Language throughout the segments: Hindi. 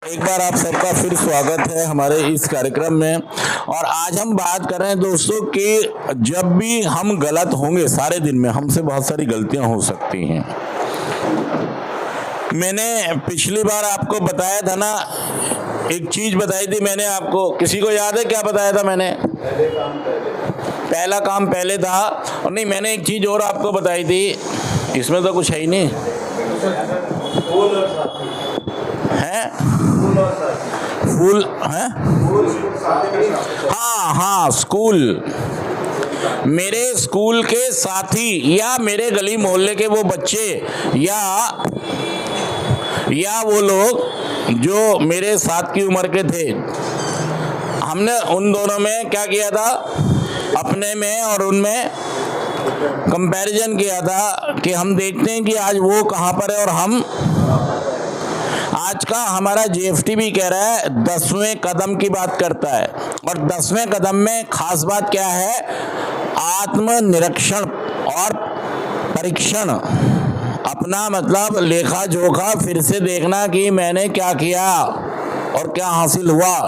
एक बार आप सबका फिर स्वागत है हमारे इस कार्यक्रम में। और आज हम बात कर रहे हैं दोस्तों कि जब भी हम गलत होंगे, सारे दिन में हमसे बहुत सारी गलतियां हो सकती हैं। मैंने पिछली बार आपको बताया था ना, एक चीज बताई थी मैंने आपको, किसी को याद है क्या बताया था मैंने? पहला काम पहले था। और नहीं, मैंने एक चीज और आपको बताई थी, इसमें तो कुछ है ही नहीं है। फूल है, हाँ, स्कूल। मेरे स्कूल के साथी या मेरे गली मोहल्ले के वो बच्चे या वो लोग जो मेरे साथ की उम्र के थे, हमने उन दोनों में क्या किया था, अपने में और उनमें कंपैरिजन किया था कि हम देखते हैं कि आज वो कहाँ पर है और हम। आज का हमारा जीएफटी भी कह रहा है 10वें कदम की बात करता है। और 10वें कदम में खास बात क्या है? आत्मनिरीक्षण और परीक्षण। अपना मतलब लेखा जोखा फिर से देखना कि मैंने क्या किया और क्या हासिल हुआ।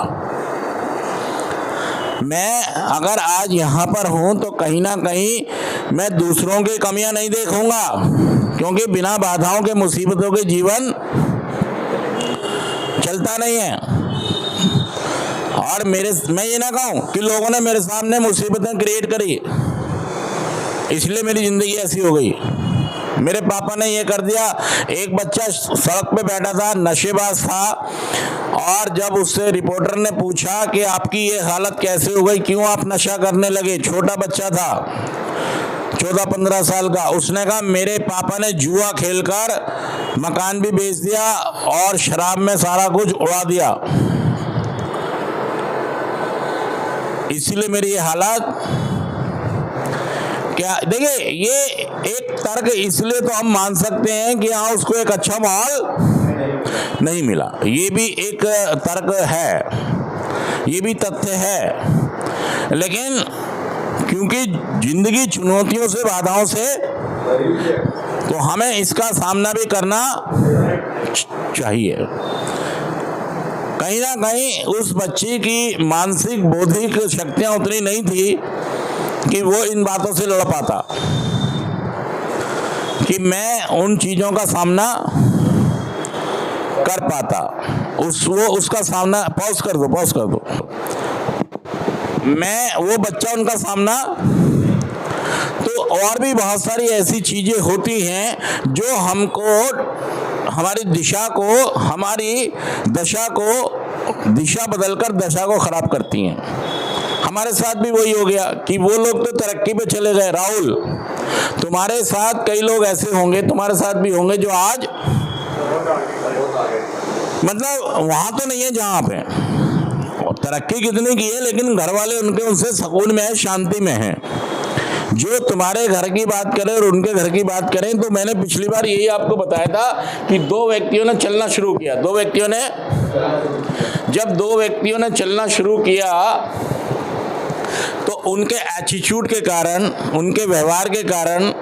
मैं अगर आज यहाँ पर हूँ तो कहीं ना कहीं मैं दूसरों की कमियां नहीं देखूंगा, क्योंकि बिना बाधाओं के, मुसीबतों के जीवन चलता नहीं है। और मैं ये ना कहूं कि लोगों ने मेरे सामने मुसीबतें क्रिएट करी इसलिए मेरी जिंदगी ऐसी हो गई, मेरे पापा ने ये कर दिया। एक बच्चा सड़क पे बैठा था, नशेबाज था, और जब उससे रिपोर्टर ने पूछा कि आपकी ये हालत कैसे हो गई, क्यों आप नशा करने लगे, छोटा बच्चा था 14-15 साल का, उसने कहा मेरे पापा ने जुआ खेलकर मकान भी बेच दिया और शराब में सारा कुछ उड़ा दिया, इसीलिए मेरी ये हालत। क्या देखिए, ये एक तर्क इसलिए तो हम मान सकते हैं कि हाँ, उसको एक अच्छा माहौल नहीं मिला, ये भी एक तर्क है, ये भी तथ्य है। लेकिन क्योंकि जिंदगी चुनौतियों से, बाधाओं से, तो हमें इसका सामना भी करना चाहिए। कहीं ना कहीं उस बच्ची की मानसिक बौद्धिक शक्तियां उतनी नहीं थी कि वो इन बातों से लड़ पाता, कि मैं उन चीजों का सामना कर पाता। उसका सामना पॉज कर दो। वो बच्चा उनका सामना। तो और भी बहुत सारी ऐसी चीजें होती हैं जो हमको, हमारी दिशा बदलकर दशा को खराब करती हैं। हमारे साथ भी वही हो गया कि वो लोग तो तरक्की पे चले गए। राहुल, तुम्हारे साथ कई लोग ऐसे होंगे, तुम्हारे साथ भी होंगे, जो आज मतलब वहां तो नहीं है जहां पे तरक्की कितनी की है, लेकिन घर वाले उनसे सुकून में है, शांति में है। जो तुम्हारे घर की बात करें और उनके घर की बात करें, तो मैंने पिछली बार यही आपको बताया था कि दो व्यक्तियों ने चलना शुरू किया। जब दो व्यक्तियों ने चलना शुरू किया तो उनके एटीट्यूड के कारण, उनके व्यवहार के कारण,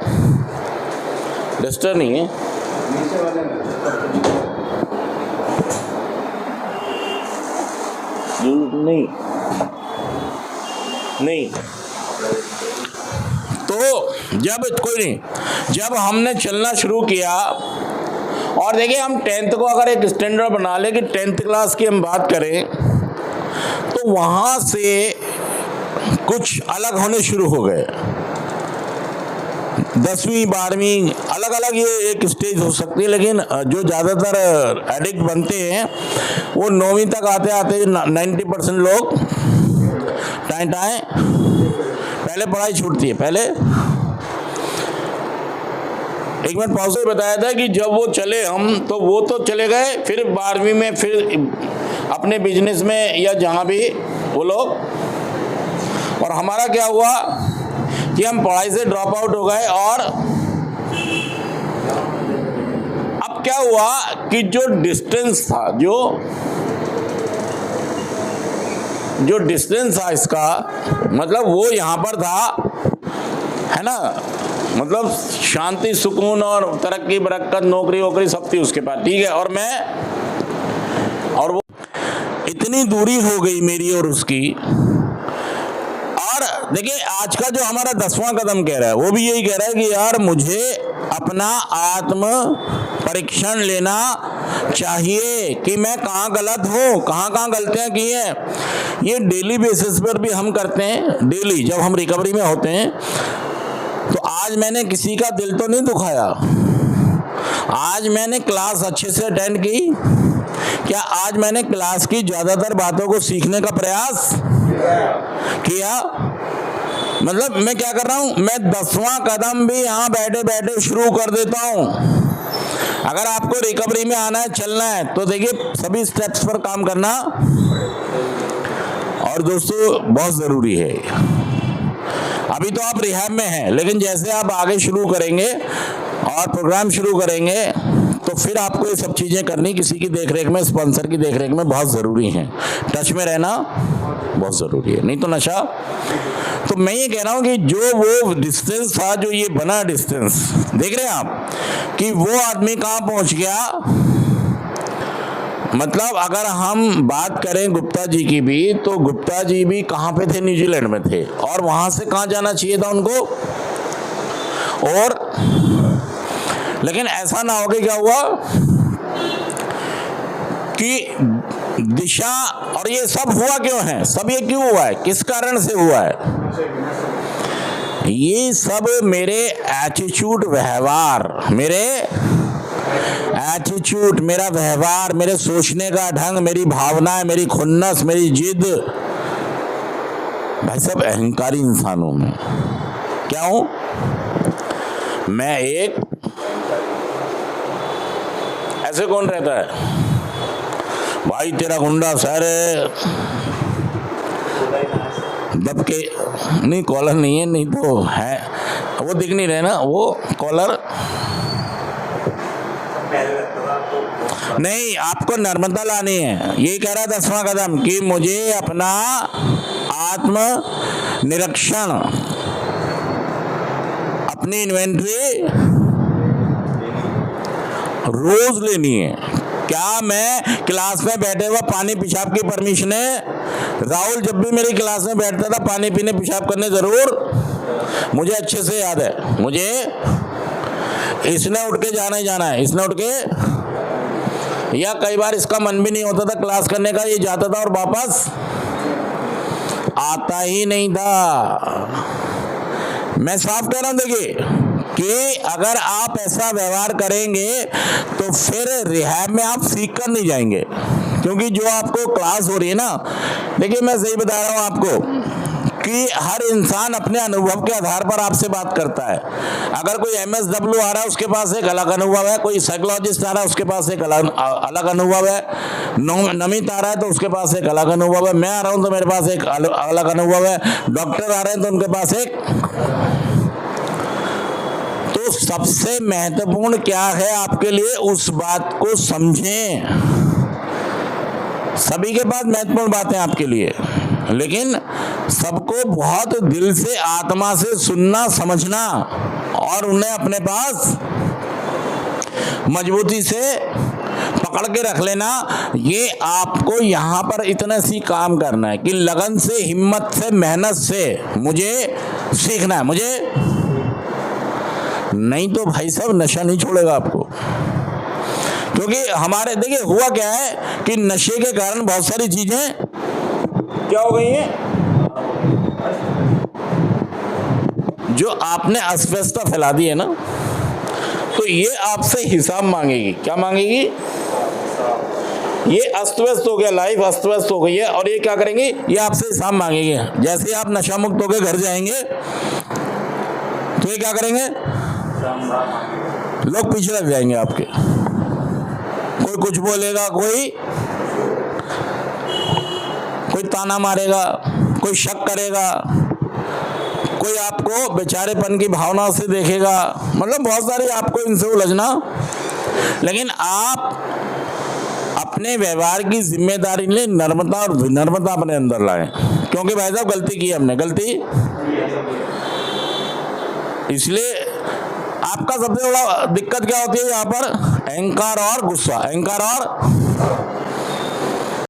डिस्टर्ब नहीं है, नहीं, तो जब हमने चलना शुरू किया, और देखिए हम 10th को अगर एक स्टैंडर्ड बना ले कि 10th क्लास की हम बात करें, तो वहां से कुछ अलग होने शुरू हो गए। 10वीं 12वीं अलग अलग ये एक स्टेज हो सकती है, लेकिन जो ज़्यादातर एडिक्ट बनते हैं वो 9वीं तक आते आते 90% लोग टाएं पहले पढ़ाई छूटती है। पहले एक मिनट पॉज से बताया था कि जब वो चले हम, तो वो तो चले गए, फिर 12वीं में फिर अपने बिजनेस में या जहाँ भी वो लोग, और हमारा क्या हुआ कि हम पढ़ाई से ड्रॉप आउट हो गए। और अब क्या हुआ कि जो डिस्टेंस था, जो डिस्टेंस था इसका मतलब वो यहाँ पर था, है ना, मतलब शांति, सुकून और तरक्की, बरकत, नौकरी वोकरी सब थी उसके पास, ठीक है। और मैं और वो इतनी दूरी हो गई मेरी और उसकी। और देखिए आज का जो हमारा 10वां कदम कह रहा है वो भी यही कह रहा है कि यार मुझे अपना आत्म परीक्षण लेना चाहिए कि मैं कहाँ गलत हूँ, कहाँ गलतियाँ की हैं। ये डेली बेसिस पर भी हम करते हैं। डेली जब हम रिकवरी में होते हैं तो आज मैंने किसी का दिल तो नहीं दुखाया, आज मैंने क्लास अच्छे से अटेंड की क्या, आज मैंने क्लास की ज़्यादातर बातों को सीखने का प्रयास किया। मतलब मैं क्या कर रहा हूँ, मैं 10वां कदम भी यहाँ बैठे बैठे शुरू कर देता हूँ। अगर आपको रिकवरी में आना है, चलना है, तो देखिए सभी स्टेप्स पर काम करना और दोस्तों बहुत ज़रूरी है। अभी तो आप रिहैब में हैं, लेकिन जैसे आप आगे शुरू करेंगे और प्रोग्राम शुरू करेंगे तो फिर आपको ये सब चीज़ें करनी किसी की देखरेख में, स्पॉन्सर की देखरेख में बहुत ज़रूरी है। टच में रहना बहुत ज़रूरी है, नहीं तो नशा। तो मैं ये कह रहा हूँ कि जो वो डिस्टेंस था, जो ये बना डिस्टेंस, देख रहे हैं आप कि वो आदमी कहाँ पहुँच गया। मतलब अगर हम बात करें गुप्ता जी की भी, तो गुप्ता जी भी कहाँ पे थे, न्यूजीलैंड में थे, और वहाँ से कहाँ जाना चाहिए था उनको। और लेकिन ऐसा ना हो कि क्या हुआ कि दिशा, और ये सब हुआ क्यों है, सब ये क्यों हुआ है, किस कारण से हुआ है, ये सब मेरे एटीट्यूड, व्यवहार, मेरे एटीट्यूड, मेरा व्यवहार, मेरे सोचने का ढंग, मेरी भावनाएं, मेरी खुन्नस, मेरी जिद। भाई सब अहंकारी इंसान हूं मैं। क्या हूं मैं? एक ऐसे कौन रहता है भाई, तेरा गुंडा सर दब के, नहीं कॉलर नहीं है, नहीं तो है, वो दिख नहीं रहे ना, वो कॉलर नहीं, आपको नर्मदा लानी है। ये कह रहा है 10वां कदम कि मुझे अपना आत्म निरीक्षण, अपनी इन्वेंट्री रोज लेनी है। क्या मैं क्लास में बैठे हुआ पानी पेशाब की परमिशन है? राहुल जब भी मेरी क्लास में बैठता था पानी पीने पेशाब करने जरूर, मुझे अच्छे से याद है। मुझे इसने उठ के जाना ही जाना है, इसने उठ के, या कई बार इसका मन भी नहीं होता था क्लास करने का, ये जाता था और वापस आता ही नहीं था। मैं साफ कह रहा हूं देखिए कि अगर आप ऐसा व्यवहार करेंगे तो फिर रिहैब में आप सीख कर नहीं जाएंगे, क्योंकि जो आपको क्लास हो रही है ना, देखिए मैं सही बता रहा हूं आपको कि हर इंसान अपने अनुभव के आधार पर आपसे बात करता है। अगर कोई MSW आ रहा है उसके पास एक अलग अनुभव है, कोई साइकोलॉजिस्ट आ रहा है उसके पास एक अलग अनुभव है, नमित आ रहा है तो उसके पास एक अलग अनुभव है, मैं आ रहा हूं तो मेरे पास एक अलग अनुभव है, डॉक्टर आ रहे हैं तो उनके पास एक। तो सबसे महत्वपूर्ण क्या है आपके लिए, उस बात को समझें। सभी के पास महत्वपूर्ण बातें आपके लिए, लेकिन सबको बहुत दिल से, आत्मा से सुनना, समझना और उन्हें अपने पास मजबूती से पकड़ के रख लेना। ये आपको यहाँ पर इतना सी काम करना है कि लगन से, हिम्मत से, मेहनत से मुझे सीखना है, मुझे नहीं तो भाई साहब नशा नहीं छोड़ेगा आपको। क्योंकि हमारे देखिए हुआ क्या है कि नशे के कारण बहुत सारी चीजें क्या हो गई हैं, जो आपने अस्वस्थता फैला दी है ना, तो ये आपसे हिसाब मांगेगी। क्या मांगेगी? ये अस्त व्यस्त हो गया, लाइफ अस्त व्यस्त हो गई है, और ये क्या करेंगी, ये आपसे हिसाब मांगेगी। जैसे आप नशा मुक्त होकर घर जाएंगे तो ये क्या करेंगे, लोग पीछे लग जाएंगे आपके। कोई कुछ बोलेगा, कोई ताना मारेगा, कोई शक करेगा, कोई आपको बेचारेपन की भावना से देखेगा, मतलब बहुत सारी आपको इनसे उलझना। लेकिन आप अपने व्यवहार की जिम्मेदारी ले, नर्मता और विनम्रता अपने अंदर लाएं। क्योंकि भाई साहब गलती की हमने, गलती इसलिए आपका सबसे बड़ा दिक्कत क्या होती है यहाँ पर, अहंकार और गुस्सा, अहंकार और